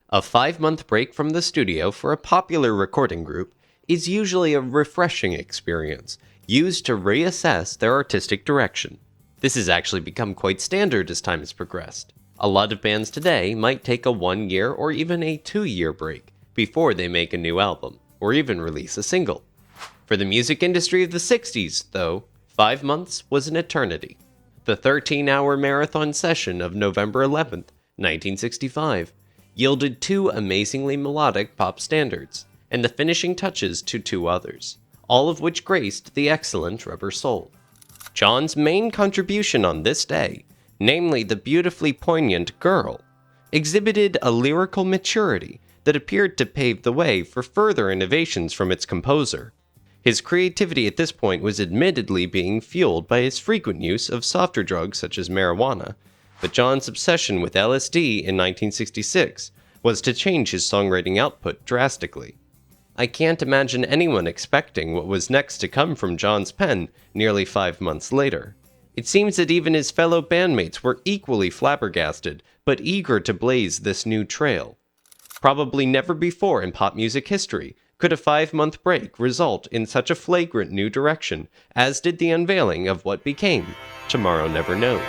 A 5-month break from the studio for a popular recording group is usually a refreshing experience, used to reassess their artistic direction. This has actually become quite standard as time has progressed. A lot of bands today might take a 1-year or even a 2-year break before they make a new album, or even release a single. For the music industry of the 60s, though, 5 months was an eternity. The 13-hour marathon session of November 11th, 1965, yielded 2 amazingly melodic pop standards, and the finishing touches to 2 others, all of which graced the excellent Rubber Soul. John's main contribution on this day, namely the beautifully poignant Girl, exhibited a lyrical maturity that appeared to pave the way for further innovations from its composer. His creativity at this point was admittedly being fueled by his frequent use of softer drugs such as marijuana, but John's obsession with LSD in 1966 was to change his songwriting output drastically. I can't imagine anyone expecting what was next to come from John's pen nearly 5 months later. It seems that even his fellow bandmates were equally flabbergasted, but eager to blaze this new trail. Probably never before in pop music history could a 5-month break result in such a flagrant new direction as did the unveiling of what became Tomorrow Never Knows.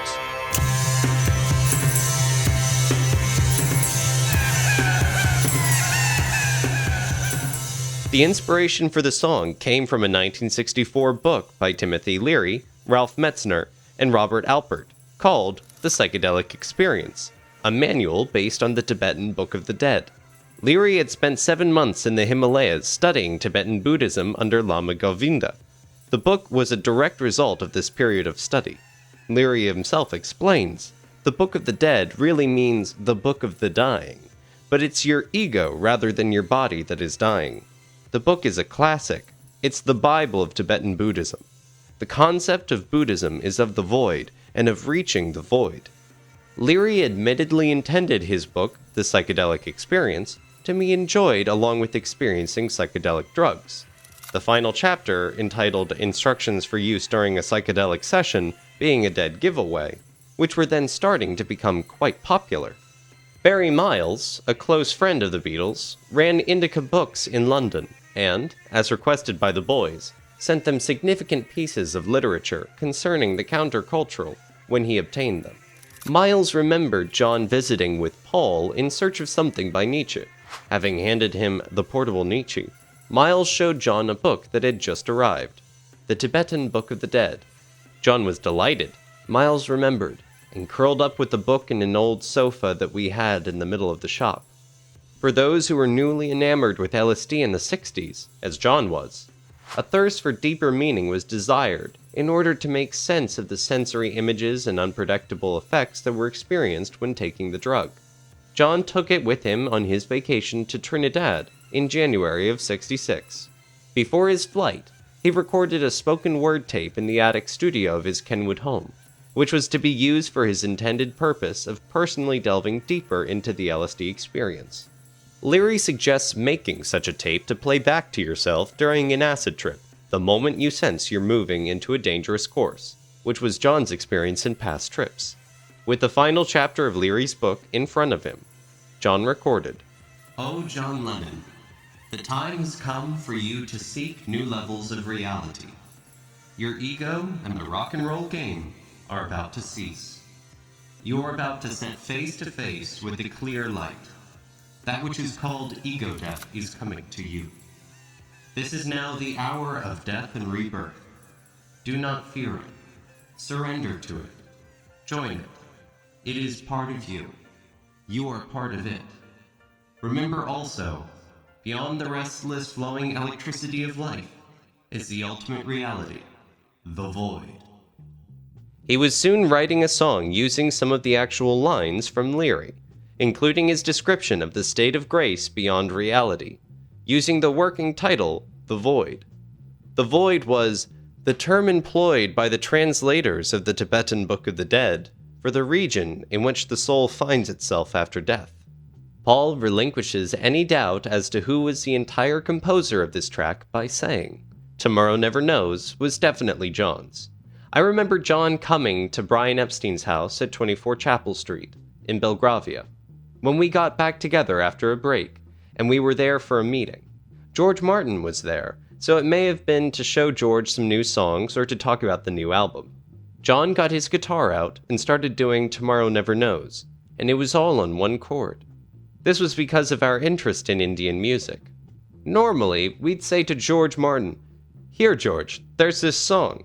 The inspiration for the song came from a 1964 book by Timothy Leary, Ralph Metzner, and Robert Alpert, called The Psychedelic Experience, a manual based on the Tibetan Book of the Dead. Leary had spent 7 months in the Himalayas studying Tibetan Buddhism under Lama Govinda. The book was a direct result of this period of study. Leary himself explains, "The Book of the Dead really means the Book of the Dying, but it's your ego rather than your body that is dying. The book is a classic. It's the Bible of Tibetan Buddhism. The concept of Buddhism is of the void, and of reaching the void." Leary admittedly intended his book, The Psychedelic Experience, to be enjoyed along with experiencing psychedelic drugs. The final chapter, entitled Instructions for Use During a Psychedelic Session, being a dead giveaway, which were then starting to become quite popular. Barry Miles, a close friend of the Beatles, ran Indica Books in London, and, as requested by the boys, sent them significant pieces of literature concerning the countercultural when he obtained them. Miles remembered John visiting with Paul in search of something by Nietzsche. Having handed him the portable Nietzsche, Miles showed John a book that had just arrived, the Tibetan Book of the Dead. John was delighted, Miles remembered, and curled up with the book in an old sofa that we had in the middle of the shop. For those who were newly enamored with LSD in the 60s, as John was, a thirst for deeper meaning was desired in order to make sense of the sensory images and unpredictable effects that were experienced when taking the drug. John took it with him on his vacation to Trinidad in January of '66. Before his flight, he recorded a spoken word tape in the attic studio of his Kenwood home, which was to be used for his intended purpose of personally delving deeper into the LSD experience. Leary suggests making such a tape to play back to yourself during an acid trip, the moment you sense you're moving into a dangerous course, which was John's experience in past trips. With the final chapter of Leary's book in front of him, John recorded, "Oh, John Lennon, the time has come for you to seek new levels of reality. Your ego and the rock and roll game are about to cease. You are about to stand face to face with the clear light. That which is called ego death is coming to you. This is now the hour of death and rebirth. Do not fear it. Surrender to it. Join it. It is part of you. You are part of it. Remember also, beyond the restless flowing electricity of life is the ultimate reality, the void." He was soon writing a song using some of the actual lines from Leary, including his description of the state of grace beyond reality, using the working title, The Void. The Void was the term employed by the translators of the Tibetan Book of the Dead for the region in which the soul finds itself after death. Paul relinquishes any doubt as to who was the entire composer of this track by saying, "Tomorrow Never Knows" was definitely John's. I remember John coming to Brian Epstein's house at 24 Chapel Street in Belgravia. when we got back together after a break, and we were there for a meeting. George Martin was there, so it may have been to show George some new songs or to talk about the new album. John got his guitar out and started doing Tomorrow Never Knows, and it was all on one chord. This was because of our interest in Indian music. Normally, we'd say to George Martin, "Here, George, there's this song."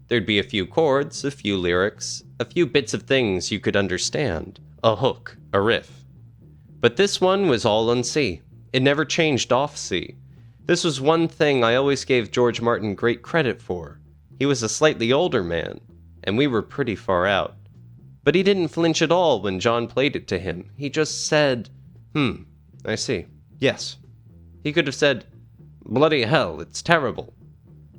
There'd be a few chords, a few lyrics, a few bits of things you could understand, a hook, a riff. But this one was all on C. It never changed off C. This was one thing I always gave George Martin great credit for. He was a slightly older man, and we were pretty far out. But he didn't flinch at all when John played it to him. He just said, I see. Yes." He could have said, "Bloody hell, it's terrible."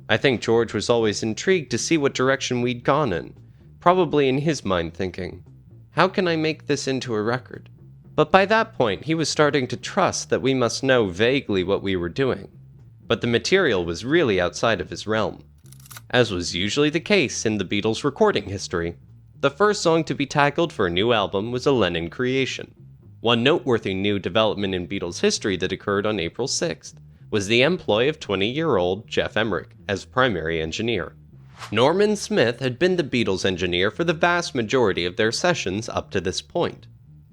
I think George was always intrigued to see what direction we'd gone in, probably in his mind thinking, how can I make this into a record? But by that point, he was starting to trust that we must know vaguely what we were doing. But the material was really outside of his realm. As was usually the case in the Beatles' recording history, the first song to be tackled for a new album was a Lennon creation. One noteworthy new development in Beatles history that occurred on April 6th was the employ of 20-year-old Geoff Emerick as primary engineer. Norman Smith had been the Beatles' engineer for the vast majority of their sessions up to this point.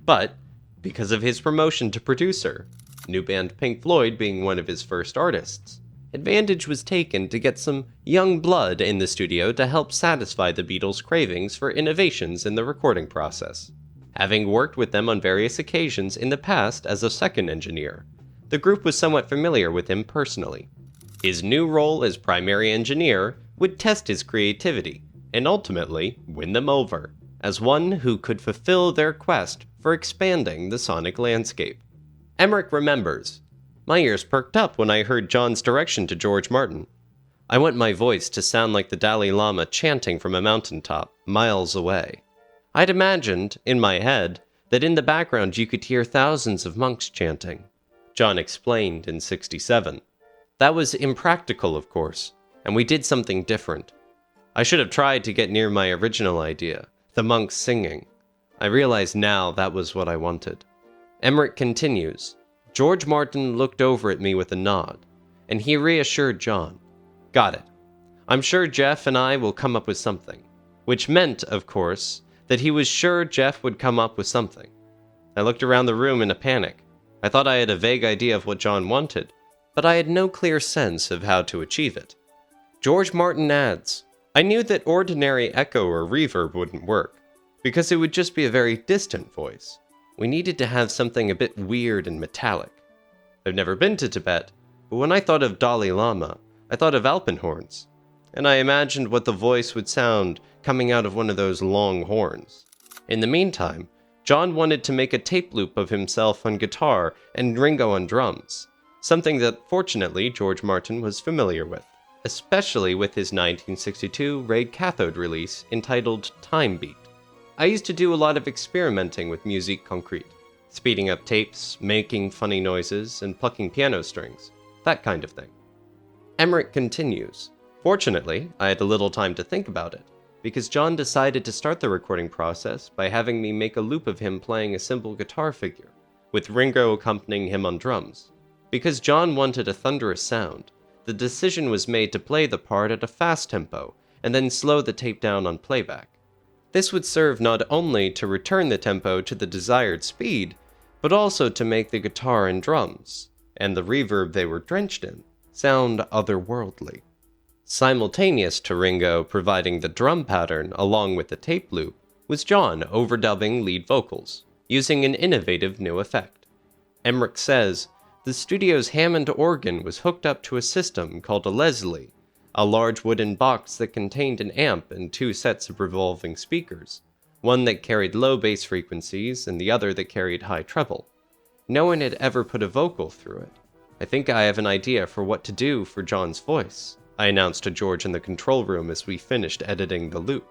But, because of his promotion to producer, new band Pink Floyd being one of his first artists, advantage was taken to get some young blood in the studio to help satisfy the Beatles' cravings for innovations in the recording process. Having worked with them on various occasions in the past as a second engineer, the group was somewhat familiar with him personally. His new role as primary engineer would test his creativity and ultimately win them over as one who could fulfill their quest for expanding the sonic landscape. Emerick remembers, "My ears perked up when I heard John's direction to George Martin. I want my voice to sound like the Dalai Lama chanting from a mountaintop, miles away. I'd imagined, in my head, that in the background you could hear thousands of monks chanting." John explained in '67. "That was impractical, of course, and we did something different. I should have tried to get near my original idea, the monks singing. I realize now that was what I wanted." Emerick continues, "George Martin looked over at me with a nod, and he reassured John. Got it. I'm sure Geoff and I will come up with something." Which meant, of course, that he was sure Geoff would come up with something. I looked around the room in a panic. I thought I had a vague idea of what John wanted, but I had no clear sense of how to achieve it. George Martin adds, "I knew that ordinary echo or reverb wouldn't work, because it would just be a very distant voice. We needed to have something a bit weird and metallic. I've never been to Tibet, but when I thought of Dalai Lama, I thought of alpenhorns, and I imagined what the voice would sound coming out of one of those long horns. In the meantime, John wanted to make a tape loop of himself on guitar and Ringo on drums, something that fortunately George Martin was familiar with, especially with his 1962 Raid Cathode release entitled Time Beat. I used to do a lot of experimenting with musique concrète, speeding up tapes, making funny noises, and plucking piano strings, that kind of thing." Emerick continues, "Fortunately, I had a little time to think about it, because John decided to start the recording process by having me make a loop of him playing a simple guitar figure, with Ringo accompanying him on drums. Because John wanted a thunderous sound, the decision was made to play the part at a fast tempo, and then slow the tape down on playback. This would serve not only to return the tempo to the desired speed, but also to make the guitar and drums, and the reverb they were drenched in, sound otherworldly. Simultaneous to Ringo providing the drum pattern along with the tape loop was John overdubbing lead vocals, using an innovative new effect. Emerick says, "The studio's Hammond organ was hooked up to a system called a Leslie, a large wooden box that contained an amp and two sets of revolving speakers, one that carried low bass frequencies and the other that carried high treble. No one had ever put a vocal through it. I think I have an idea for what to do for John's voice," I announced to George in the control room as we finished editing the loop.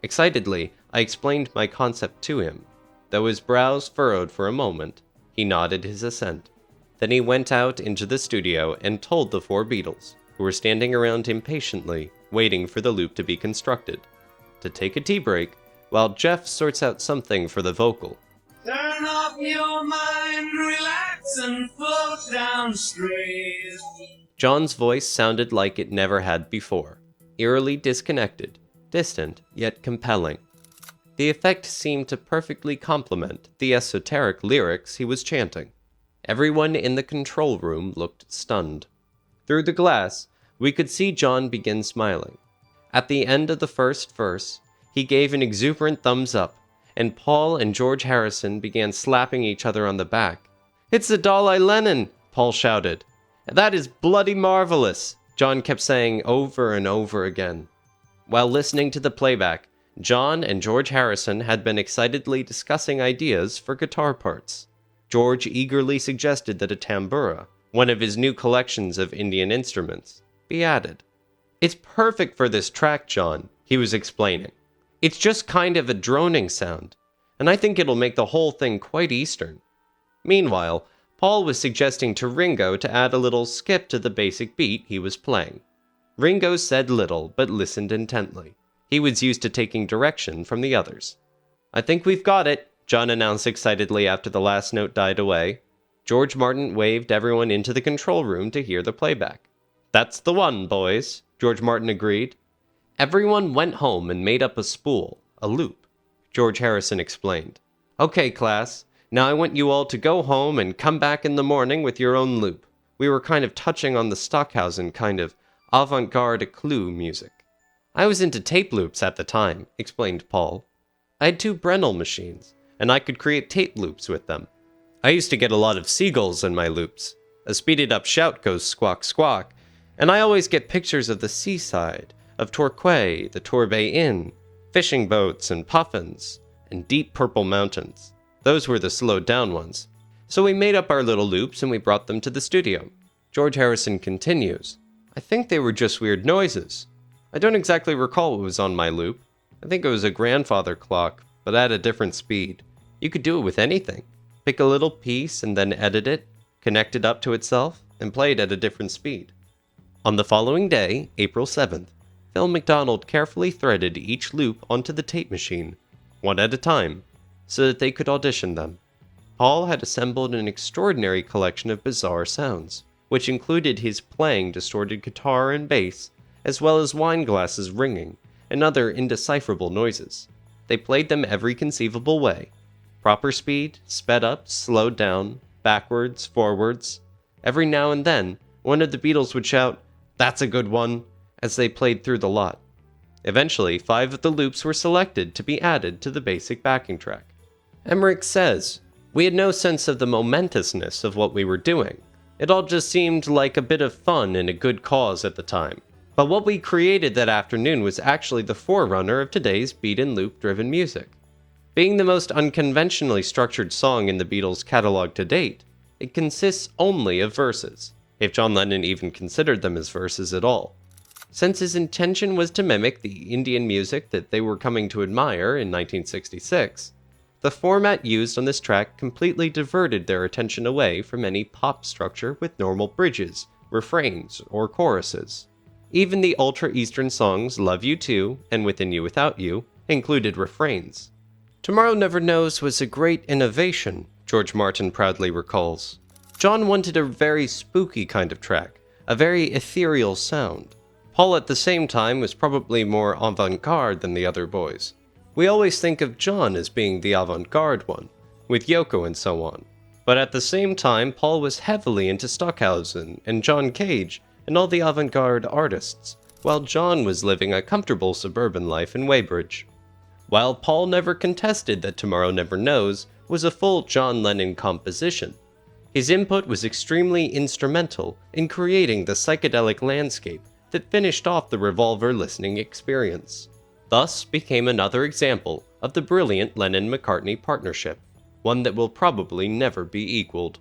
Excitedly, I explained my concept to him. Though his brows furrowed for a moment, he nodded his assent. Then he went out into the studio and told the four Beatles, who were standing around impatiently, waiting for the loop to be constructed, to take a tea break while Geoff sorts out something for the vocal. Stand Turn off your mind, relax and float downstream. John's voice sounded like it never had before, eerily disconnected, distant yet compelling. The effect seemed to perfectly complement the esoteric lyrics he was chanting. Everyone in the control room looked stunned. Through the glass, we could see John begin smiling. At the end of the first verse, he gave an exuberant thumbs up, and Paul and George Harrison began slapping each other on the back. "It's the Dalai Lenin!" Paul shouted. "That is bloody marvelous!" John kept saying over and over again. While listening to the playback, John and George Harrison had been excitedly discussing ideas for guitar parts. George eagerly suggested that a tambura, one of his new collections of Indian instruments, be added. "It's perfect for this track, John," he was explaining. "It's just kind of a droning sound, and I think it'll make the whole thing quite Eastern." Meanwhile, Paul was suggesting to Ringo to add a little skip to the basic beat he was playing. Ringo said little, but listened intently. He was used to taking direction from the others. "I think we've got it," John announced excitedly after the last note died away. George Martin waved everyone into the control room to hear the playback. "That's the one, boys," George Martin agreed. Everyone went home and made up a spool, a loop. George Harrison explained. "Okay, class, now I want you all to go home and come back in the morning with your own loop. We were kind of touching on the Stockhausen kind of avant-garde clue music." "I was into tape loops at the time," explained Paul. "I had 2 Brennell machines, and I could create tape loops with them. I used to get a lot of seagulls in my loops. A speeded-up shout goes squawk squawk, and I always get pictures of the seaside, of Torquay, the Torbay Inn, fishing boats and puffins, and deep purple mountains. Those were the slowed-down ones. So we made up our little loops and we brought them to the studio." George Harrison continues, "I think they were just weird noises. I don't exactly recall what was on my loop. I think it was a grandfather clock, but at a different speed. You could do it with anything. Pick a little piece and then edit it, connect it up to itself, and play it at a different speed." On the following day, April 7th, Phil McDonald carefully threaded each loop onto the tape machine, one at a time, so that they could audition them. Paul had assembled an extraordinary collection of bizarre sounds, which included his playing distorted guitar and bass, as well as wine glasses ringing, and other indecipherable noises. They played them every conceivable way. Proper speed, sped up, slowed down, backwards, forwards. Every now and then, one of the Beatles would shout, "That's a good one," as they played through the lot. Eventually, 5 of the loops were selected to be added to the basic backing track. Emmerich says, "We had no sense of the momentousness of what we were doing. It all just seemed like a bit of fun and a good cause at the time. But what we created that afternoon was actually the forerunner of today's beat and loop-driven music. Being the most unconventionally structured song in the Beatles' catalog to date, it consists only of verses, if John Lennon even considered them as verses at all. Since his intention was to mimic the Indian music that they were coming to admire in 1966, the format used on this track completely diverted their attention away from any pop structure with normal bridges, refrains, or choruses. Even the ultra-Eastern songs Love You Too and Within You Without You included refrains. Tomorrow Never Knows was a great innovation, George Martin proudly recalls. John wanted a very spooky kind of track, a very ethereal sound. Paul at the same time was probably more avant-garde than the other boys. We always think of John as being the avant-garde one, with Yoko and so on. But at the same time, Paul was heavily into Stockhausen and John Cage and all the avant-garde artists, while John was living a comfortable suburban life in Weybridge. While Paul never contested that Tomorrow Never Knows was a full John Lennon composition, his input was extremely instrumental in creating the psychedelic landscape that finished off the Revolver listening experience. Thus became another example of the brilliant Lennon-McCartney partnership, one that will probably never be equaled.